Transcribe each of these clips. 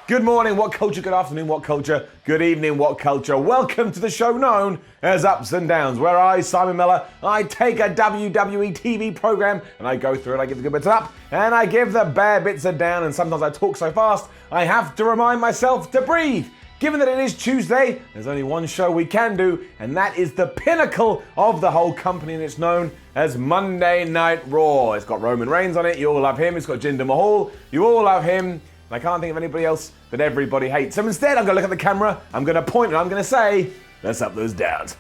Good morning, what culture? Good afternoon, what culture? Good evening, what culture? Welcome to the show known as Ups and Downs, where I, Simon Miller, I take a WWE TV program and I go through it, I give the good bits up and I give the bad bits a down, and sometimes I talk so fast I have to remind myself to breathe. Given that it is Tuesday, there's only one show we can do, and that is the pinnacle of the whole company, and it's known as Monday Night Raw. It's got Roman Reigns on it, you all love him. It's got Jinder Mahal, you all love him. I can't think of anybody else that everybody hates. So instead, I'm going to look at the camera, I'm going to point, and I'm going to say, let's up those downs.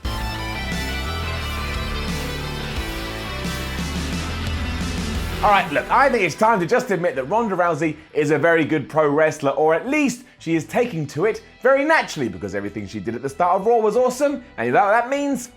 All right, look, I think it's time to just admit that Ronda Rousey is a very good pro wrestler, or at least she is taking to it very naturally, because everything she did at the start of Raw was awesome, and you know what that means?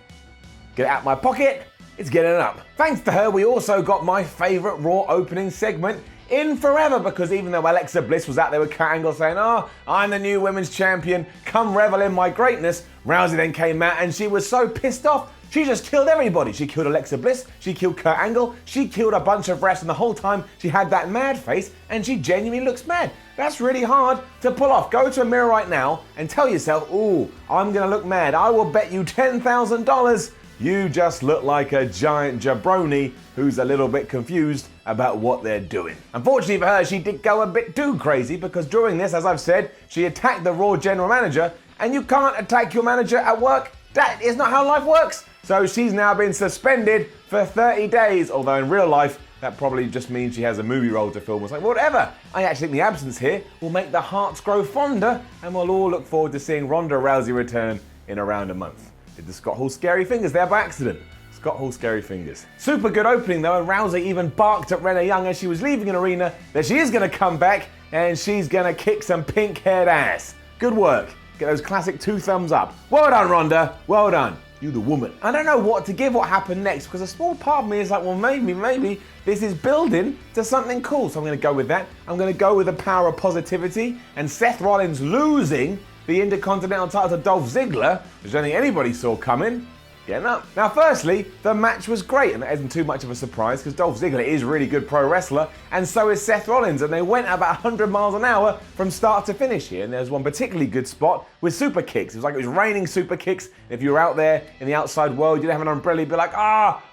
Get it out of my pocket, it's getting it up. Thanks to her, we also got my favourite Raw opening segment in forever, because even though Alexa Bliss was out there with Kurt Angle saying, "Oh, I'm the new women's champion, come revel in my greatness," Rousey then came out and she was so pissed off, she just killed everybody. She killed Alexa Bliss, she killed Kurt Angle, she killed a bunch of refs, and the whole time she had that mad face and she genuinely looks mad. That's really hard to pull off. Go to a mirror right now and tell yourself, "Ooh, I'm gonna look mad. I will bet you $10,000 you just look like a giant jabroni who's a little bit confused about what they're doing." Unfortunately for her, she did go a bit too crazy, because during this, as I've said, she attacked the Raw general manager, and you can't attack your manager at work. That is not how life works. So she's now been suspended for 30 days, although in real life, that probably just means she has a movie role to film. It's like, whatever. I actually think the absence here will make the hearts grow fonder, and we'll all look forward to seeing Ronda Rousey return in around a month. Did the Scott Hall scary fingers there by accident? Scott Hall scary fingers. Super good opening though, and Rousey even barked at Renee Young as she was leaving an arena that she is going to come back and she's going to kick some pink-haired ass. Good work. Get those classic 2 thumbs up. Well done, Ronda. Well done. You the woman. I don't know what to give what happened next, because a small part of me is like, well, maybe this is building to something cool. So I'm going to go with that. I'm going to go with the power of positivity, and Seth Rollins losing the Intercontinental title to Dolph Ziggler, which I don't think anybody saw coming. Getting up. Now, firstly, the match was great, and that isn't too much of a surprise, because Dolph Ziggler is a really good pro wrestler, and so is Seth Rollins, and they went about 100 miles an hour from start to finish here. And there's one particularly good spot with super kicks. It was like it was raining super kicks. If you were out there in the outside world, you didn't have an umbrella, you'd be like,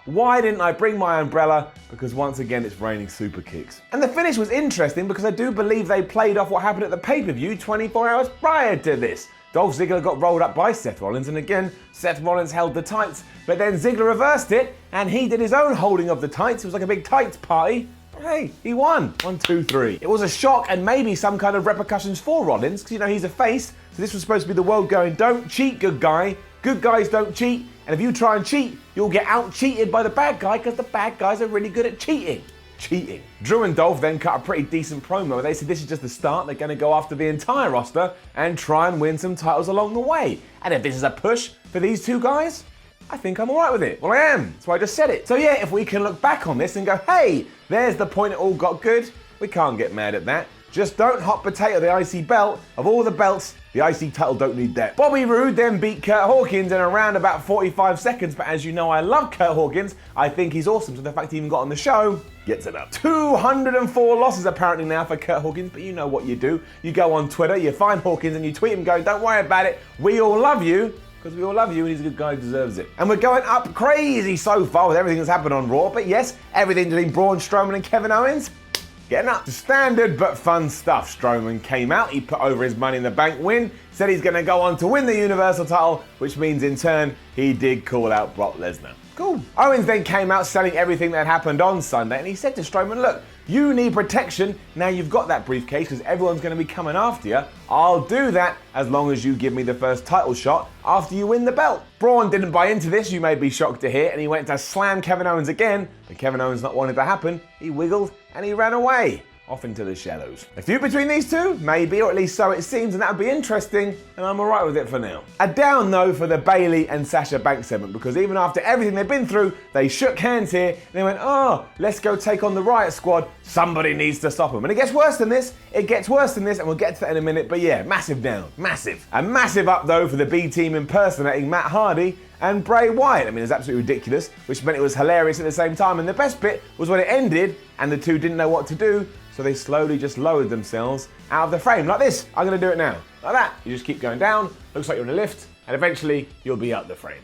why didn't I bring my umbrella? Because once again, it's raining super kicks. And the finish was interesting, because I do believe they played off what happened at the pay-per-view 24 hours prior to this. Dolph Ziggler got rolled up by Seth Rollins, and again, Seth Rollins held the tights, but then Ziggler reversed it, and he did his own holding of the tights. It was like a big tights party. Hey, he won. 1, 2, 3. It was a shock, and maybe some kind of repercussions for Rollins, because, you know, he's a face, so this was supposed to be the world going, don't cheat, good guy. Good guys don't cheat, and if you try and cheat, you'll get out-cheated by the bad guy, because the bad guys are really good at cheating. Drew and Dolph then cut a pretty decent promo. They said this is just the start. They're going to go after the entire roster and try and win some titles along the way. And if this is a push for these two guys, I think I'm all right with it. Well, I am. That's why I just said it. So yeah, if we can look back on this and go, hey, there's the point it all got good, we can't get mad at that. Just don't hot potato the IC belt. Of all the belts, the IC title don't need that. Bobby Roode then beat Kurt Hawkins in around about 45 seconds, but as you know, I love Kurt Hawkins. I think he's awesome, so the fact he even got on the show gets it up. 204 losses apparently now for Kurt Hawkins, but you know what you do. You go on Twitter, you find Hawkins and you tweet him going, don't worry about it, we all love you. Because we all love you and he's a good guy who deserves it. And we're going up crazy so far with everything that's happened on Raw, but yes, everything between Braun, Strowman and Kevin Owens, getting up to standard but fun stuff. Strowman came out, he put over his Money in the Bank win, said he's going to go on to win the Universal title, which means in turn, he did call out Brock Lesnar. Cool. Owens then came out selling everything that happened on Sunday, and he said to Strowman, look, you need protection, now you've got that briefcase because everyone's going to be coming after you. I'll do that as long as you give me the first title shot after you win the belt. Braun didn't buy into this, you may be shocked to hear, and he went to slam Kevin Owens again, but Kevin Owens not wanting to happen, he wiggled and he ran away. Off into the shadows. A feud between these two? Maybe, or at least so it seems, and that would be interesting, and I'm alright with it for now. A down though for the Bayley and Sasha Banks segment, because even after everything they've been through, they shook hands here, and they went, oh, let's go take on the Riot Squad, somebody needs to stop them. And it gets worse than this, and we'll get to that in a minute, but yeah, massive down, massive. A massive up though for the B team impersonating Matt Hardy and Bray Wyatt. I mean, it was absolutely ridiculous, which meant it was hilarious at the same time, and the best bit was when it ended, and the two didn't know what to do, so they slowly just lowered themselves out of the frame, like this. I'm gonna do it now. Like that. You just keep going down, looks like you're in a lift, and eventually you'll be up the frame.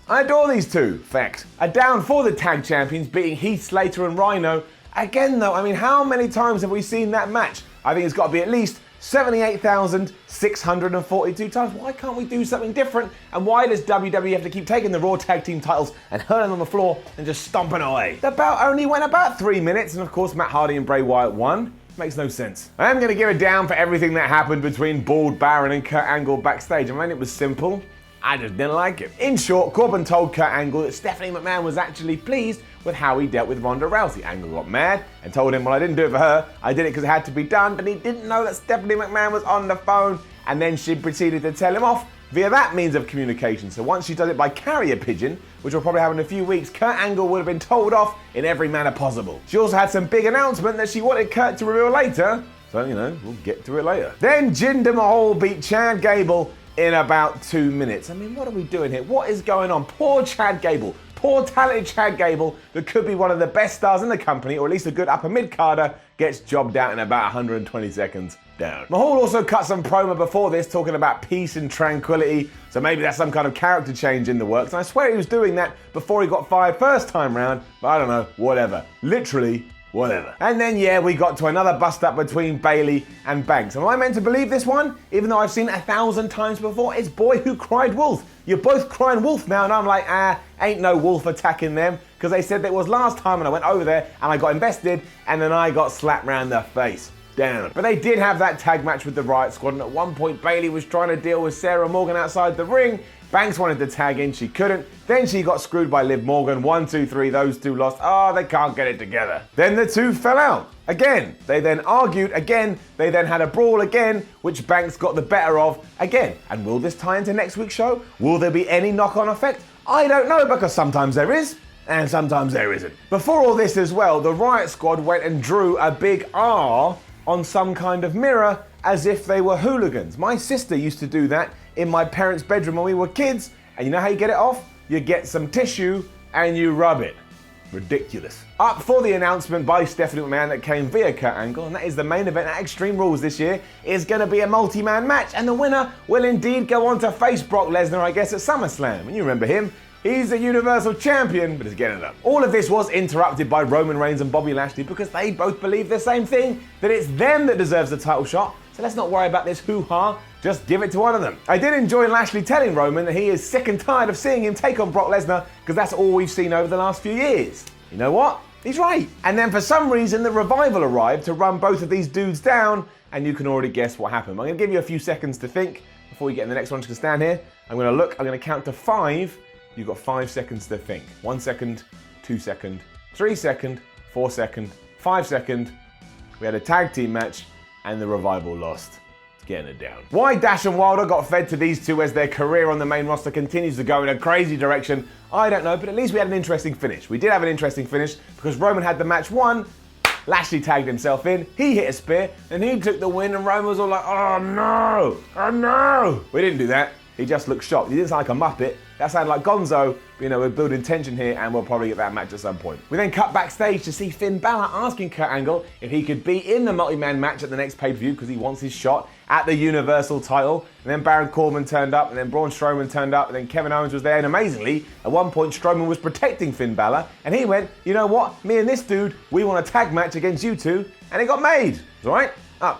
I adore these two. Fact. A down for the tag champions, beating Heath Slater and Rhino. Again though, I mean, how many times have we seen that match? I think it's got to be at least 78,642 times. Why can't we do something different? And why does WWE have to keep taking the Raw Tag Team titles and hurling on the floor and just stomping away? The bout only went about 3 minutes, and of course Matt Hardy and Bray Wyatt won. Makes no sense. I am going to give it down for everything that happened between Bald Baron and Kurt Angle backstage. I mean, it was simple. I just didn't like it. In short, Corbin told Kurt Angle that Stephanie McMahon was actually pleased with how he dealt with Ronda Rousey. Angle got mad and told him, well, I didn't do it for her, I did it because it had to be done, but he didn't know that Stephanie McMahon was on the phone, and then she proceeded to tell him off via that means of communication. So once she does it by carrier pigeon, which will probably happen in a few weeks, Kurt Angle would have been told off in every manner possible. She also had some big announcement that she wanted Kurt to reveal later, so, you know, we'll get to it later. Then Jinder Mahal beat Chad Gable in about 2 minutes. I mean, what are we doing here? What is going on? Poor Chad Gable. Poor talented Chad Gable, that could be one of the best stars in the company, or at least a good upper mid-carder, gets jobbed out in about 120 seconds down. Mahal also cut some promo before this talking about peace and tranquility, so maybe that's some kind of character change in the works. And I swear he was doing that before he got fired first time round, but I don't know, whatever. Literally, whatever. And then, yeah, we got to another bust-up between Bayley and Banks. Am I meant to believe this one? Even though I've seen it 1,000 times before, it's Boy Who Cried Wolf. You're both crying wolf now, and I'm like, ain't no wolf attacking them, because they said that it was last time, and I went over there, and I got invested, and then I got slapped round the face. Down. But they did have that tag match with the Riot Squad, and at one point Bayley was trying to deal with Sarah Morgan outside the ring. Banks wanted to tag in, she couldn't. Then she got screwed by Liv Morgan. 1, 2, 3, those two lost. Oh, they can't get it together. Then the two fell out. Again, they then argued again, they then had a brawl again, which Banks got the better of again. And will this tie into next week's show? Will there be any knock-on effect? I don't know, because sometimes there is, and sometimes there isn't. Before all this as well, the Riot Squad went and drew a big R on some kind of mirror as if they were hooligans. My sister used to do that in my parents' bedroom when we were kids, and you know how you get it off? You get some tissue and you rub it. Ridiculous. Up for the announcement by Stephanie McMahon that came via Kurt Angle, and that is the main event at Extreme Rules this year, is going to be a multi-man match, and the winner will indeed go on to face Brock Lesnar, I guess, at SummerSlam. And you remember him. He's a Universal Champion, but he's getting it up. All of this was interrupted by Roman Reigns and Bobby Lashley because they both believe the same thing, that it's them that deserves the title shot. So let's not worry about this hoo-ha, just give it to one of them. I did enjoy Lashley telling Roman that he is sick and tired of seeing him take on Brock Lesnar because that's all we've seen over the last few years. You know what? He's right. And then for some reason, the Revival arrived to run both of these dudes down, and you can already guess what happened. I'm going to give you a few seconds to think before we get in the next one. Just gonna stand here. I'm going to look. I'm going to count to 5. You've got 5 seconds to think. 1 second, 2 second, 3 second, 4 second, 5 second. We had a tag team match and the Revival lost. It's getting it down. Why Dash and Wilder got fed to these two as their career on the main roster continues to go in a crazy direction, I don't know, but at least we had an interesting finish. We did have an interesting finish because Roman had the match won. Lashley tagged himself in, he hit a spear, and he took the win, and Roman was all like, oh no, oh no. We didn't do that. He just looked shocked. He didn't sound like a Muppet. That sounded like Gonzo, but you know, we're building tension here and we'll probably get that match at some point. We then cut backstage to see Finn Balor asking Kurt Angle if he could be in the multi-man match at the next pay-per-view because he wants his shot at the Universal title. And then Baron Corbin turned up, and then Braun Strowman turned up, and then Kevin Owens was there. And amazingly, at one point, Strowman was protecting Finn Balor, and he went, you know what? Me and this dude, we want a tag match against you two, and it got made. It's all right?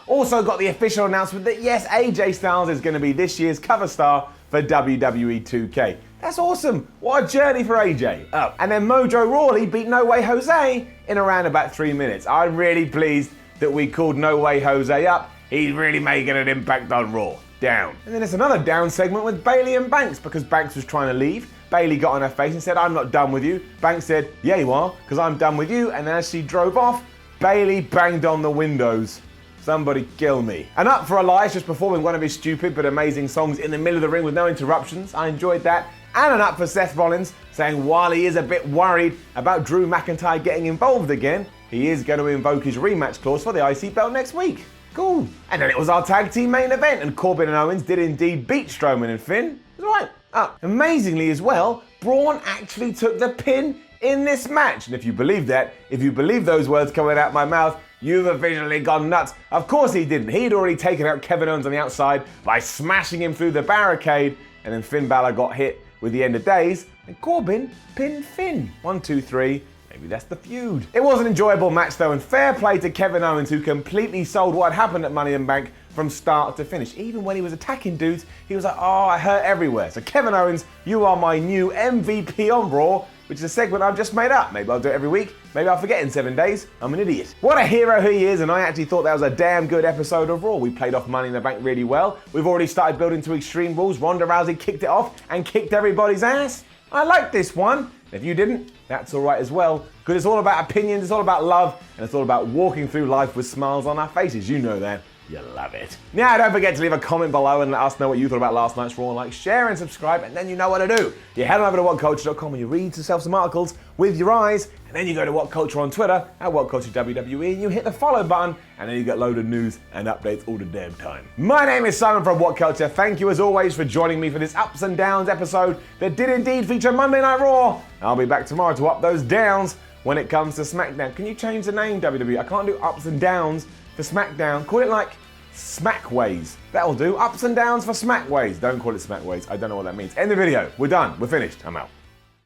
Also got the official announcement that yes, AJ Styles is going to be this year's cover star for WWE 2K. That's awesome. What a journey for AJ. And then Mojo Rawley beat No Way Jose in around about 3 minutes. I'm really pleased that we called No Way Jose up. He's really making an impact on Raw. Down. And then there's another down segment with Bayley and Banks because Banks was trying to leave. Bayley got on her face and said, I'm not done with you. Banks said, yeah you are, because I'm done with you. And then as she drove off, Bayley banged on the windows. Somebody kill me. And up for Elias just performing one of his stupid but amazing songs in the middle of the ring with no interruptions. I enjoyed that. And an up for Seth Rollins, saying while he is a bit worried about Drew McIntyre getting involved again, he is going to invoke his rematch clause for the IC belt next week. Cool. And then it was our tag team main event, and Corbin and Owens did indeed beat Strowman and Finn. It was right. Amazingly as well, Braun actually took the pin in this match. And if you believe that, if you believe those words coming out my mouth, you've officially gone nuts. Of course he didn't. He'd already taken out Kevin Owens on the outside by smashing him through the barricade, and then Finn Balor got hit with the end of days, and Corbin pinned Finn. 1, 2, 3. Maybe that's the feud. It was an enjoyable match though, and fair play to Kevin Owens, who completely sold what had happened at Money in the Bank from start to finish. Even when he was attacking dudes, he was like, oh, I hurt everywhere. So Kevin Owens, you are my new MVP on Raw, which is a segment I've just made up. Maybe I'll do it every week. Maybe I'll forget in 7 days. I'm an idiot. What a hero he is, and I actually thought that was a damn good episode of Raw. We played off Money in the Bank really well. We've already started building to Extreme Rules. Ronda Rousey kicked it off and kicked everybody's ass. I like this one. If you didn't, that's all right as well, because it's all about opinions, it's all about love, and it's all about walking through life with smiles on our faces. You know that. You love it. Now, don't forget to leave a comment below and let us know what you thought about last night's Raw. Like, share, and subscribe, and then you know what to do. You head on over to WhatCulture.com and you read yourself some articles with your eyes, and then you go to WhatCulture on Twitter, at WhatCulture WWE, and you hit the follow button, and then you get a load of news and updates all the damn time. My name is Simon from WhatCulture. Thank you as always for joining me for this Ups and Downs episode that did indeed feature Monday Night Raw. I'll be back tomorrow to up those downs when it comes to SmackDown. Can you change the name, WWE? I can't do Ups and Downs for SmackDown. Call it like Smackways. That'll do. Ups and Downs for Smackways. Don't call it Smackways. I don't know what that means. End the video. We're done. We're finished. I'm out.